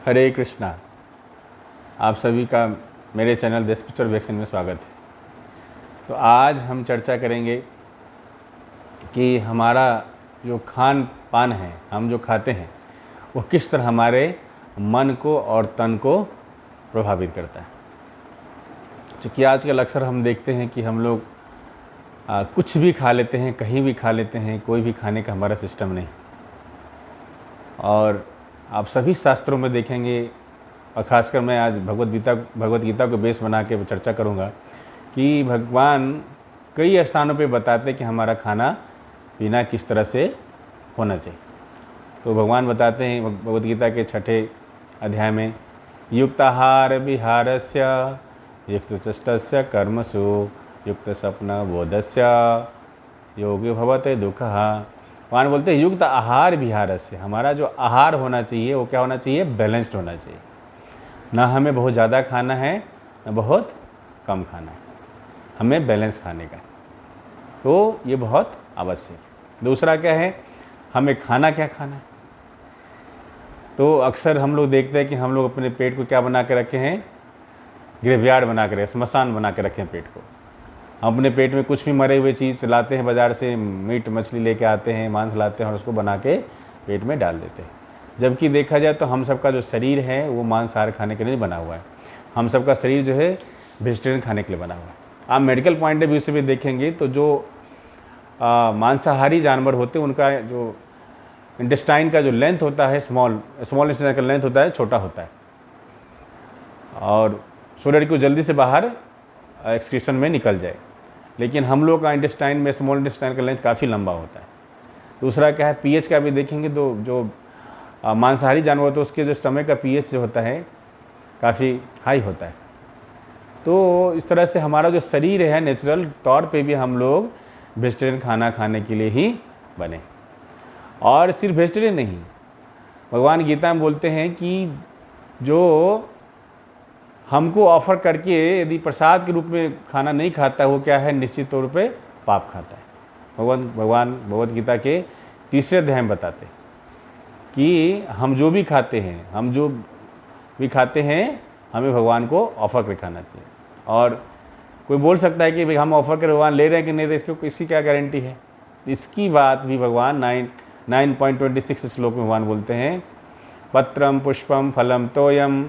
हरे कृष्णा। आप सभी का मेरे चैनल द स्पिरिचुअल वैक्सीन में स्वागत है। तो आज हम चर्चा करेंगे कि हमारा जो खान पान है, हम जो खाते हैं, वो किस तरह हमारे मन को और तन को प्रभावित करता है। क्योंकि आजकल अक्सर हम देखते हैं कि हम लोग कुछ भी खा लेते हैं, कहीं भी खा लेते हैं, कोई भी खाने का हमारा सिस्टम नहीं। और आप सभी शास्त्रों में देखेंगे, और ख़ासकर मैं आज भगवत गीता को बेस बना के चर्चा करूँगा कि भगवान कई स्थानों पे बताते हैं कि हमारा खाना पीना किस तरह से होना चाहिए। तो भगवान बताते हैं भगवत गीता के 6ठे अध्याय में, युक्ताहार विहारस्य युक्तचेष्टस्य कर्मसु युक्त स्वप्न बोधस्य योगी भवते दुःखः। भगवान बोलते हैं युक्त आहार विहारस्य, हमारा जो आहार होना चाहिए वो क्या होना चाहिए? बैलेंस्ड होना चाहिए। ना हमें बहुत ज़्यादा खाना है, ना बहुत कम खाना है, हमें बैलेंस खाने का। तो ये बहुत आवश्यक है। दूसरा क्या है, हमें खाना क्या खाना है। तो अक्सर हम लोग देखते हैं कि हम लोग अपने पेट को क्या बना के रखे हैं? ग्रेवयार्ड बना के रखे, स्मशान बना के रखे हैं पेट को। हम अपने पेट में कुछ भी मरे हुए चीज़ लाते हैं, बाज़ार से मीट मछली लेके आते हैं, मांस लाते हैं और उसको बना के पेट में डाल देते हैं। जबकि देखा जाए तो हम सबका जो शरीर है वो मांसाहार खाने के लिए नहीं बना हुआ है। हम सबका शरीर जो है वेजिटेरियन खाने के लिए बना हुआ है। आप मेडिकल पॉइंट ऑफ व्यू से भी देखेंगे तो जो मांसाहारी जानवर होते हैं उनका जो इंटेस्टाइन का जो लेंथ होता है, स्मॉल इंटेस्टाइन का लेंथ होता है, छोटा होता है और शरीर को जल्दी से बाहर एक्सक्रीशन में निकल जाए। लेकिन हम लोग का इंटेस्टाइन में स्मॉल इंटेस्टाइन का लेंथ काफ़ी लंबा होता है। दूसरा क्या है, पीएच का भी देखेंगे तो जो मांसाहारी जानवर होता है उसके जो स्टमक का पीएच जो होता है काफ़ी हाई होता है। तो इस तरह से हमारा जो शरीर है नेचुरल तौर पे भी हम लोग वेजिटेरियन खाना खाने के लिए ही बने। और सिर्फ वेजिटेरियन नहीं, भगवान गीता में बोलते हैं कि जो हमको ऑफर करके यदि प्रसाद के रूप में खाना नहीं खाता है वो क्या है? निश्चित तौर पे पाप खाता है। भगवान भगवत गीता के 3रे अध्याय में बताते हैं कि हम जो भी खाते हैं, हमें भगवान को ऑफर कर खाना चाहिए। और कोई बोल सकता है कि भाई हम ऑफर कर भगवान ले रहे हैं कि नहीं रहे, इसकी क्या गारंटी है? इसकी बात भी भगवान 9.26 श्लोक में भगवान बोलते हैं, पत्रम पुष्पम फलम तोयम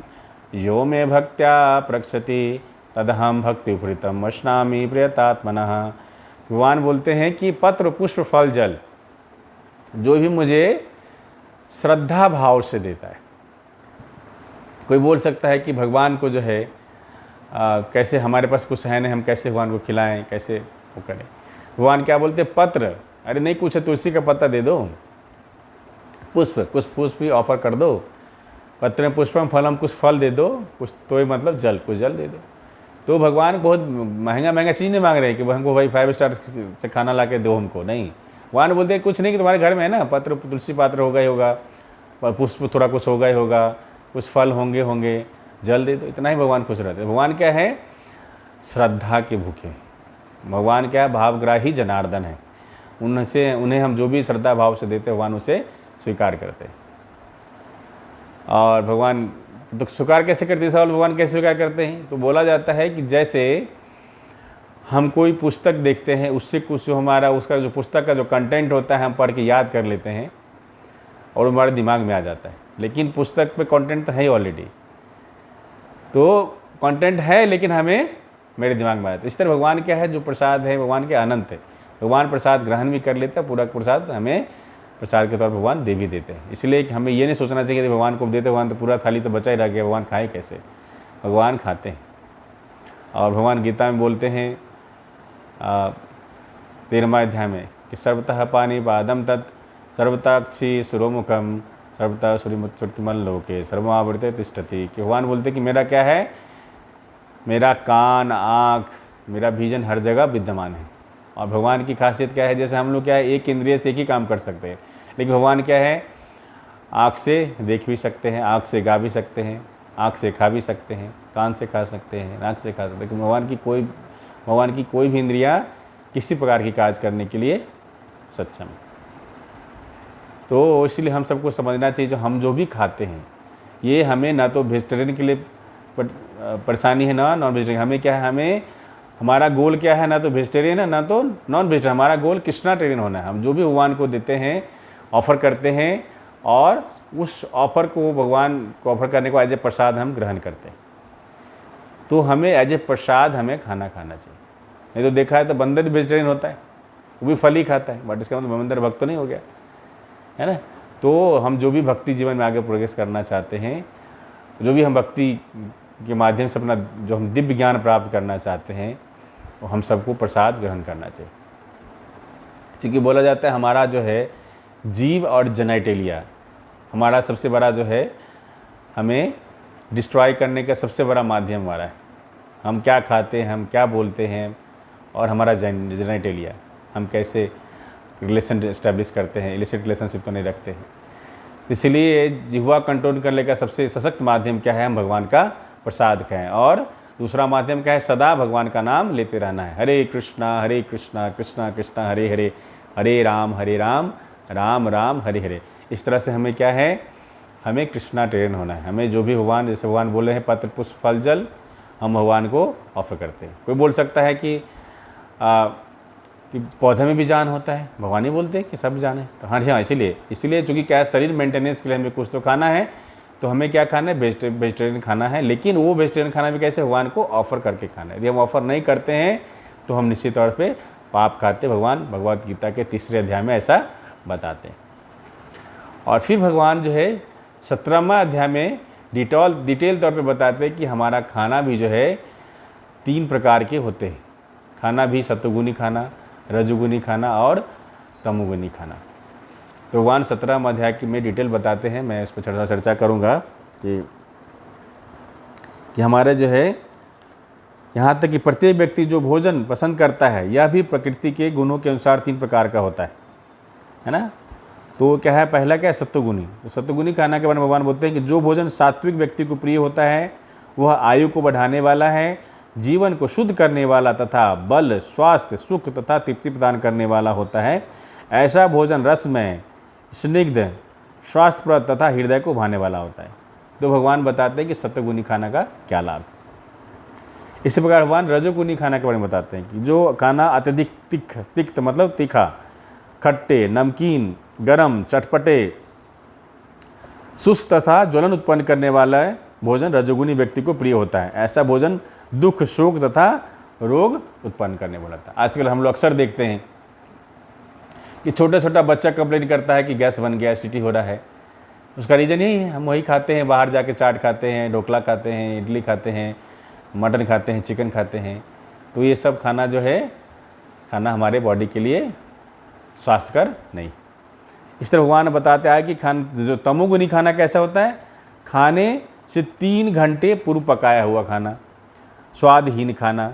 यो मे भक्त्या प्रक्षति तदहम भक्ति उपरीतम वष्णामि प्रियतात्मनः। भगवान बोलते हैं कि पत्र पुष्प फल जल जो भी मुझे श्रद्धा भाव से देता है। कोई बोल सकता है कि भगवान को जो है कैसे, हमारे पास कुछ है नहीं, हम कैसे भगवान को खिलाएं, कैसे वो करें। भगवान क्या बोलते हैं? पत्र, अरे नहीं कुछ है तुलसी का पत्ता दे दो, कुछ पुष्प भी ऑफर कर दो, पत्र पुष्पम फलम, कुछ फल दे दो, कुछ तो मतलब जल, कुछ जल दे दो। तो भगवान बहुत महंगा चीज़ नहीं मांग रहे हैं कि हमको भाई 5 स्टार से खाना ला के दो हमको, नहीं। भगवान बोलते हैं कुछ नहीं कि तुम्हारे घर में है ना, पत्र तुलसी पात्र होगा ही होगा, पुष्प थोड़ा कुछ होगा ही होगा, कुछ फल होंगे, जल दे दो, इतना ही भगवान खुश रहते हैं। भगवान क्या है? श्रद्धा के भूखे। भगवान क्या है? भावग्राही जनार्दन है। उन्हें हम जो भी श्रद्धा भाव से देते हैं भगवान उसे स्वीकार करते हैं। और भगवान तो स्वीकार कैसे करते हैं? सवाल भगवान कैसे स्वीकार करते हैं? तो बोला जाता है कि जैसे हम कोई पुस्तक देखते हैं, उससे कुछ जो हमारा उसका जो पुस्तक का जो कंटेंट होता है हम पढ़ के याद कर लेते हैं और हमारे दिमाग में आ जाता है। लेकिन पुस्तक पे कंटेंट तो है ही ऑलरेडी, तो कंटेंट है लेकिन हमें मेरे दिमाग में आता है। इस तरह भगवान क्या है? जो प्रसाद है भगवान के अनंत है। भगवान प्रसाद ग्रहण भी कर लेते हैं, पूरा प्रसाद हमें प्रसाद के तौर पर भगवान दे भी देते हैं। इसलिए कि हमें ये नहीं सोचना चाहिए कि भगवान को देते, भगवान तो पूरा थाली तो बचा ही रह गया, भगवान खाए कैसे? भगवान खाते हैं। और भगवान गीता में बोलते हैं 13वां अध्याय में कि सर्वतः पानी पादम तत् सर्वतः अक्षी सुरोमुखम सर्वतः श्रुतिमल लोके सर्वमावृत तिष्ठति। कि भगवान बोलते कि मेरा क्या है? मेरा कान, आँख, मेरा विजन हर जगह विद्यमान है। और भगवान की खासियत क्या है? जैसे हम लोग क्या है, एक इंद्रिय से एक ही काम कर सकते हैं, लेकिन भगवान क्या है? आँख से देख भी सकते हैं, आँख से गा भी सकते हैं, आँख से खा भी सकते हैं, कान से खा सकते हैं, नाक से खा सकते हैं। लेकिन भगवान की कोई भी इंद्रियाँ किसी प्रकार की कार्य करने के लिए सक्षम है। तो इसलिए हम सबको समझना चाहिए जो हम जो भी खाते हैं ये हमें ना तो वेजिटेरियन के लिए परेशानी है ना नॉन वेजिटेरियन। हमें क्या है, हमें हमारा गोल क्या है, ना तो वेजिटेरियन है ना तो नॉन वेजिटेरियन। हमारा गोल कृष्णाटेरियन होना है। हम जो भी भगवान को देते हैं, ऑफ़र करते हैं, और उस ऑफ़र को भगवान को ऑफ़र करने को एज ए प्रसाद हम ग्रहण करते हैं। तो हमें एज ए प्रसाद हमें खाना खाना चाहिए। नहीं तो देखा है तो बंदर भी वेजिटेरियन होता है, वो भी फल ही खाता है, बट इसका मतलब बंदर भक्त तो नहीं हो गया, है ना। तो हम जो भी भक्ति जीवन में आगे प्रोग्रेस करना चाहते हैं, जो भी हम भक्ति के माध्यम से अपना जो हम दिव्य ज्ञान प्राप्त करना चाहते हैं, वो हम सबको प्रसाद ग्रहण करना चाहिए। क्योंकि बोला जाता है हमारा जो है जीव और जेनेटेलिया हमारा सबसे बड़ा जो है, हमें डिस्ट्रॉय करने का सबसे बड़ा माध्यम हमारा है। हम क्या खाते हैं, हम क्या बोलते हैं, और हमारा जेनेटेलिया, हम कैसे रिलेशन इस्टेब्लिश करते हैं, इलिसिट रिलेशनशिप तो नहीं रखते हैं। इसलिए जिह्वा कंट्रोल करने का सबसे सशक्त माध्यम क्या है, हम भगवान का प्रसाद खाएं। और दूसरा माध्यम क्या है, सदा भगवान का नाम लेते रहना है। हरे कृष्णा कृष्णा कृष्णा हरे हरे, हरे राम राम राम हरे हरे। इस तरह से हमें क्या है, हमें कृष्णाटेरियन होना है। हमें जो भी भगवान, जैसे भगवान बोले हैं पत्र पुष्प फल जल, हम भगवान को ऑफर करते हैं। कोई बोल सकता है कि पौधे में भी जान होता है, भगवान ही बोलते हैं कि सब जान है। तो हाँ, इसीलिए चूँकि क्या है, शरीर मेंटेनेंस के लिए हमें कुछ तो खाना है, तो हमें क्या खाना है, वेजिटेरियन खाना है। लेकिन वो वेजिटेरियन खाना भी कैसे, भगवान को ऑफ़र करके खाना है। यदि हम ऑफ़र नहीं करते हैं तो हम निश्चित तौर पे पाप खाते। भगवान भगवद गीता के 3रे अध्याय में ऐसा बताते हैं। और फिर भगवान जो है 17वां अध्याय में डिटेल तौर पे बताते हैं कि हमारा खाना भी जो है 3 प्रकार के होते हैं। खाना भी सत्वगुणी खाना, रजोगुणी खाना और तमोगुणी खाना। तो भगवान 17वां अध्याय में डिटेल बताते हैं। मैं इस पर चर्चा करूँगा कि हमारे जो है, यहाँ तक कि प्रत्येक व्यक्ति जो भोजन पसंद करता है, यह भी प्रकृति के गुणों के अनुसार 3 प्रकार का होता है ना। तो क्या है, पहला क्या है, सत्वगुणी। तो सत्वगुणी खाना के बारे में भगवान बोलते हैं कि जो भोजन सात्विक व्यक्ति को प्रिय होता है, वह आयु को बढ़ाने वाला है, जीवन को शुद्ध करने वाला तथा बल, स्वास्थ्य, सुख तथा तृप्ति प्रदान करने वाला होता है। ऐसा भोजन रसमय, स्निग्ध, स्वास्थ्यप्रद तथा हृदय को भाने वाला होता है। तो भगवान बताते हैं कि सत्वगुणी खाना का क्या लाभ। इसी प्रकार भगवान रजोगुणी खाना के बारे में बताते हैं कि जो खाना अत्यधिक तिक्त मतलब तीखा, खट्टे, नमकीन, गरम, चटपटे, सुस्त तथा ज्वलन उत्पन्न करने वाला भोजन रजोगुणी व्यक्ति को प्रिय होता है। ऐसा भोजन दुख, शोक तथा रोग उत्पन्न करने वाला था। आजकल हम लोग अक्सर देखते हैं कि छोटा बच्चा कंप्लेन करता है कि गैस बन गया, एसिडिटी हो रहा है। उसका रीज़न यही है, हम वही खाते हैं, बाहर जाके चाट खाते हैं, ढोकला खाते हैं, इडली खाते हैं, मटन खाते हैं, चिकन खाते हैं। तो ये सब खाना जो है, खाना हमारे बॉडी के लिए स्वास्थ्यकर नहीं। इस तरह भगवान बताते हैं कि जो तमोगुणी खाना कैसा होता है, खाने से 3 घंटे पूर्व पकाया हुआ खाना, स्वादहीन खाना,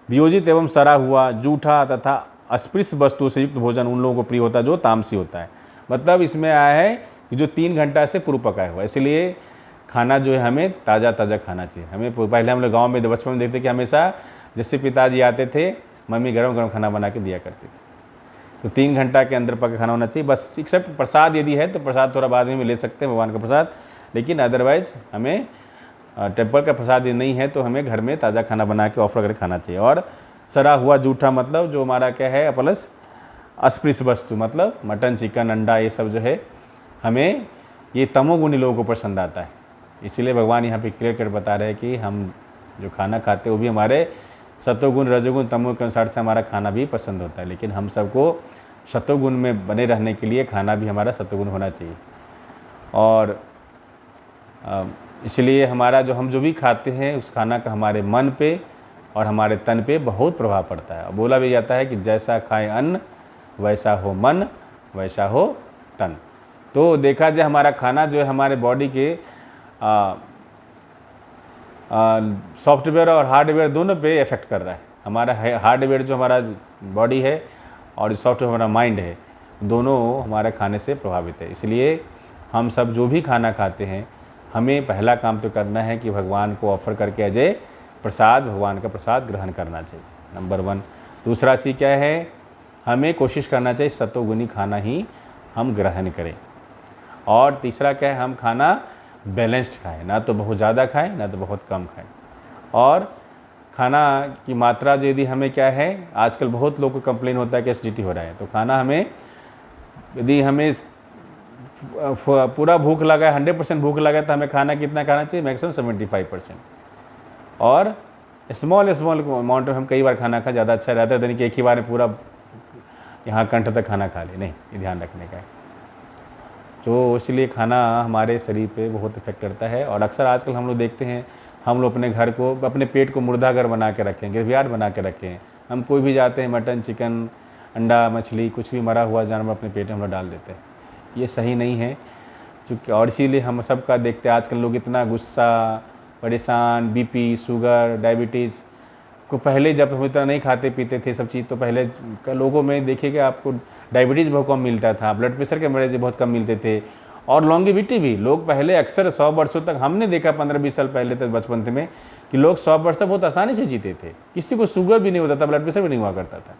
वियोजित एवं सड़ा हुआ, जूठा तथा अस्पृश्य वस्तु से युक्त भोजन उन लोगों को प्रिय होता है जो तामसी होता है। मतलब इसमें आया है कि जो 3 घंटा से पूर्व पकाया हुआ। इसलिए खाना जो है हमें ताज़ा खाना चाहिए। हमें पहले हम लोग गाँव में बचपन में देखते कि हमेशा जैसे पिताजी आते थे, मम्मी गरम खाना बना के दिया करती थी। तो 3 घंटा के अंदर पका खाना होना चाहिए बस। एक्सेप्ट प्रसाद यदि है तो प्रसाद थोड़ा बाद में ले सकते हैं, भगवान का प्रसाद। लेकिन अदरवाइज़ हमें टेम्पल का प्रसाद नहीं है तो हमें घर में ताज़ा खाना बना के ऑफर करके खाना चाहिए। और सड़ा हुआ जूठा मतलब जो हमारा क्या है, प्लस अस्पृश्य वस्तु मतलब मटन, चिकन, अंडा, ये सब जो है हमें ये तमोगुणी लोगों को पसंद आता है। इसलिए भगवान यहाँ पे क्लियर कर बता रहे हैं कि हम जो खाना खाते हैं वो भी हमारे सत्वगुण, रजोगुण, तमोगुण के अनुसार से हमारा खाना भी पसंद होता है। लेकिन हम सबको सत्वगुण में बने रहने के लिए खाना भी हमारा सत्वगुण होना चाहिए। और इसलिए हमारा हम जो भी खाते हैं उस खाना का हमारे मन पे और हमारे तन पे बहुत प्रभाव पड़ता है। बोला भी जाता है कि जैसा खाए अन्न वैसा हो मन, वैसा हो तन। तो देखा जाए हमारा खाना जो है हमारे बॉडी के सॉफ्टवेयर और हार्डवेयर दोनों पे इफ़ेक्ट कर रहा है। हमारा हार्डवेयर जो हमारा बॉडी है और सॉफ्टवेयर हमारा माइंड है, दोनों हमारे खाने से प्रभावित है। इसलिए हम सब जो भी खाना खाते हैं, हमें पहला काम तो करना है कि भगवान को ऑफ़र करके अजय प्रसाद, भगवान का प्रसाद ग्रहण करना चाहिए, नंबर 1। दूसरा चीज़ क्या है, हमें कोशिश करना चाहिए सत्वगुणी खाना ही हम ग्रहण करें। और तीसरा क्या है, हम खाना बैलेंस्ड खाएं, ना तो बहुत ज़्यादा खाएं ना तो बहुत कम खाएं। और खाना की मात्रा जो यदि हमें क्या है, आजकल बहुत लोग को कंप्लेन होता है कि एसिडिटी हो रहा है, तो खाना हमें यदि हमें पूरा भूख लगा है, 100% भूख लगा है, तो हमें खाना कितना खाना चाहिए, मैक्सिमम 75%। और स्मॉल अमाउंट में हम कई बार खाना खा ज़्यादा अच्छा रहता है, यानी कि एक ही बार में पूरा यहाँ कंठ तक खाना खा ले, नहीं, ये ध्यान रखने का है। तो इसलिए खाना हमारे शरीर पे बहुत इफेक्ट करता है। और अक्सर आजकल हम लोग देखते हैं, हम लोग अपने घर को, अपने पेट को मुर्दाघर बना के रखें, ग्रेवयार्ड बना के रखें। हम कोई भी जाते हैं, मटन, चिकन, अंडा, मछली, कुछ भी मरा हुआ जानवर अपने पेट में हम लोग डाल देते हैं। ये सही नहीं है, चूँकि और इसीलिए हम सबका देखते हैं आजकल लोग इतना गुस्सा, परेशान, बीपी, शुगर, डायबिटीज़ को पहले जब हम इतना नहीं खाते पीते थे सब चीज़, तो पहले लोगों में देखिएगा आपको डायबिटीज़ बहुत कम मिलता था, ब्लड प्रेशर के मरीज बहुत कम मिलते थे। और लॉन्गेविटी भी, लोग पहले अक्सर 100 वर्षों तक, हमने देखा 15-20 साल पहले तक बचपन में कि लोग 100 वर्ष तक बहुत आसानी से जीते थे, किसी को शुगर भी नहीं होता था, ब्लड प्रेशर भी नहीं हुआ करता था।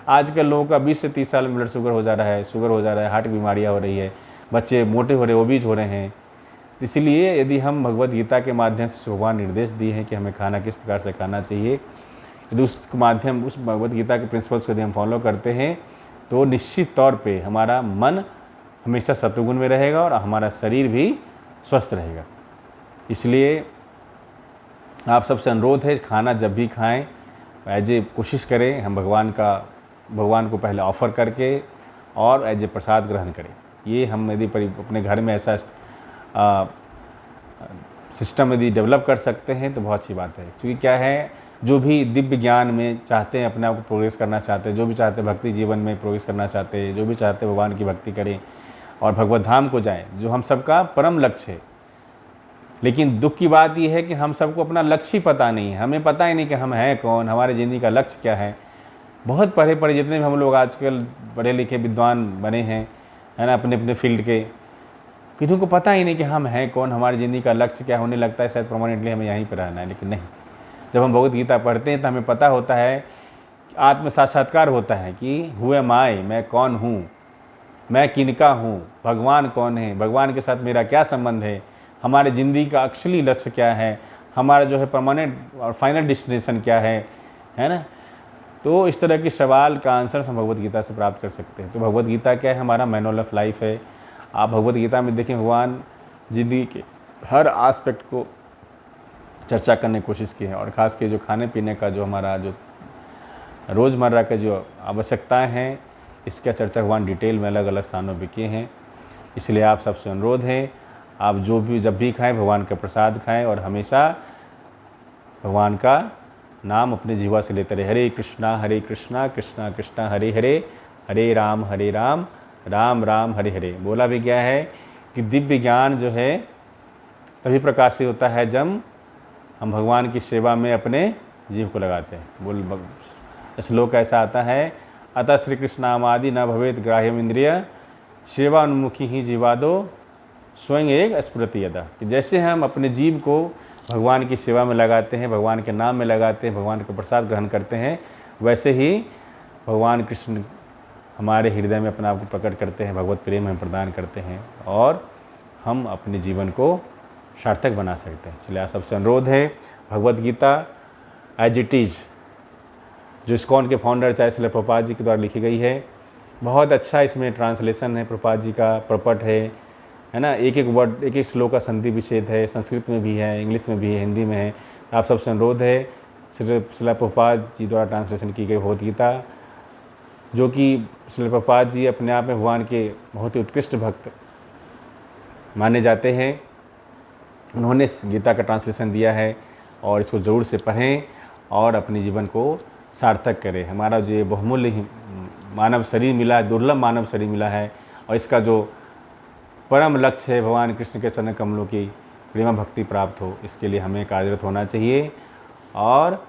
आजकल लोगों का 20 से 30 साल में ब्लड शुगर हो जा रहा है, शुगर हो जा रहा है, हार्ट की बीमारियाँ हो रही है, बच्चे मोटे हो रहे हैं, ओबीज हो रहे हैं। इसलिए यदि हम भगवद गीता के माध्यम से भगवान निर्देश दिए हैं कि हमें खाना किस प्रकार से खाना चाहिए, यदि उस भगवद गीता के प्रिंसिपल्स को यदि हम फॉलो करते हैं, तो निश्चित तौर पे हमारा मन हमेशा सत्वगुण में रहेगा और हमारा शरीर भी स्वस्थ रहेगा। इसलिए आप सबसे अनुरोध है, खाना जब भी खाएं, एज ए कोशिश करें हम भगवान को पहले ऑफ़र करके और एज ए प्रसाद ग्रहण करें। ये हम यदि अपने घर में ऐसा सिस्टम यदि डेवलप कर सकते हैं तो बहुत अच्छी बात है। क्योंकि क्या है, जो भी दिव्य ज्ञान में चाहते हैं, अपने आप को प्रोग्रेस करना चाहते हैं, जो भी चाहते हैं भक्ति जीवन में प्रोग्रेस करना चाहते हैं, जो भी चाहते हैं भगवान की भक्ति करें और भगवत धाम को जाएं, जो हम सबका परम लक्ष्य है। लेकिन दुख की बात यह है कि हम सबको अपना लक्ष्य ही पता नहीं है, हमें पता ही नहीं कि हम हैं कौन, हमारे ज़िंदगी का लक्ष्य क्या है। बहुत पढ़े जितने भी हम लोग आजकल पढ़े लिखे विद्वान बने हैं, है ना, अपने अपने फील्ड के, किसी को पता ही नहीं कि हम हैं कौन, हमारी ज़िंदगी का लक्ष्य क्या। होने लगता है शायद परमानेंटली हमें यहीं पर रहना है, लेकिन नहीं। जब हम भगवद गीता पढ़ते हैं तो हमें पता होता है, आत्म साक्षात्कार होता है कि हु एम आई, मैं कौन हूँ, मैं किनका हूँ, भगवान कौन है, भगवान के साथ मेरा क्या संबंध है, हमारे ज़िंदगी का असली लक्ष्य क्या है, हमारा जो है परमानेंट और फाइनल डेस्टिनेशन क्या है ना। तो इस तरह के सवाल का आंसर हम भगवद गीता से प्राप्त कर सकते हैं। तो भगवद गीता क्या है, हमारा मैनुअल ऑफ लाइफ है। आप भगवद गीता में देखें, भगवान ज़िंदगी के हर आस्पेक्ट को चर्चा करने की कोशिश की है। और ख़ास के जो खाने पीने का जो हमारा जो रोज़मर्रा का जो आवश्यकताएं हैं, इसका चर्चा भगवान डिटेल में अलग अलग स्थानों पर किए हैं। इसलिए आप सबसे अनुरोध है, आप जब भी खाएं भगवान का प्रसाद खाएं और हमेशा भगवान का नाम अपने जीवा से लेते रहे। हरे कृष्णा कृष्णा कृष्णा हरे हरे, हरे राम राम राम हरे हरे। बोला भी गया है कि दिव्य ज्ञान जो है तभी प्रकाशित होता है जब हम भगवान की सेवा में अपने जीव को लगाते हैं। श्लोक ऐसा आता है, अतः श्री कृष्णामादि न भवेत ग्राह्यम इंद्रिय, सेवा उन्मुखी ही जीवादो स्वयं एक स्फुरति यदा। कि जैसे हम अपने जीव को भगवान की सेवा में लगाते हैं, भगवान के नाम में लगाते हैं, भगवान का प्रसाद ग्रहण करते हैं, वैसे ही भगवान कृष्ण हमारे हृदय में अपने आप को प्रकट करते हैं, भगवत प्रेम हम प्रदान करते हैं और हम अपने जीवन को सार्थक बना सकते हैं। इसलिए आप सबसे अनुरोध है, Bhagavad Gita as it is, जो इस्कॉन के फाउंडर चाहे श्रील प्रभुपाद जी के द्वारा लिखी गई है, बहुत अच्छा इसमें ट्रांसलेशन है, प्रभुपाद जी का प्रपट है ना। एक एक वर्ड, एक एक श्लोक का संधि विच्छेद है, संस्कृत में भी है, इंग्लिश में भी है, हिंदी में है। आप सबसे अनुरोध है, श्रील प्रभुपाद जी द्वारा ट्रांसलेशन की गई भगवद गीता, जो कि श्रील प्रभुपाद जी अपने आप में भगवान के बहुत ही उत्कृष्ट भक्त माने जाते हैं। उन्होंने इस गीता का ट्रांसलेशन दिया है और इसको ज़रूर से पढ़ें और अपने जीवन को सार्थक करें। हमारा जो ये बहुमूल्य मानव शरीर मिला है, दुर्लभ मानव शरीर मिला है, और इसका जो परम लक्ष्य है भगवान कृष्ण के चरण कमलों की प्रेमा भक्ति प्राप्त हो, इसके लिए हमें कार्यरत होना चाहिए और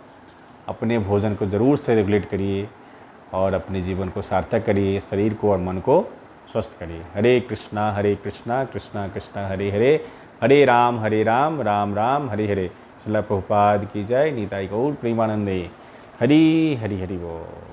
अपने भोजन को ज़रूर से रेगुलेट करिए और अपने जीवन को सार्थक करिए, शरीर को और मन को स्वस्थ करिए। हरे कृष्णा कृष्णा कृष्णा हरे हरे, हरे राम राम राम हरे हरे। श्रील प्रभुपाद की जय। निताई गौर प्रेमानंदे। हरि हरि हरि बोल।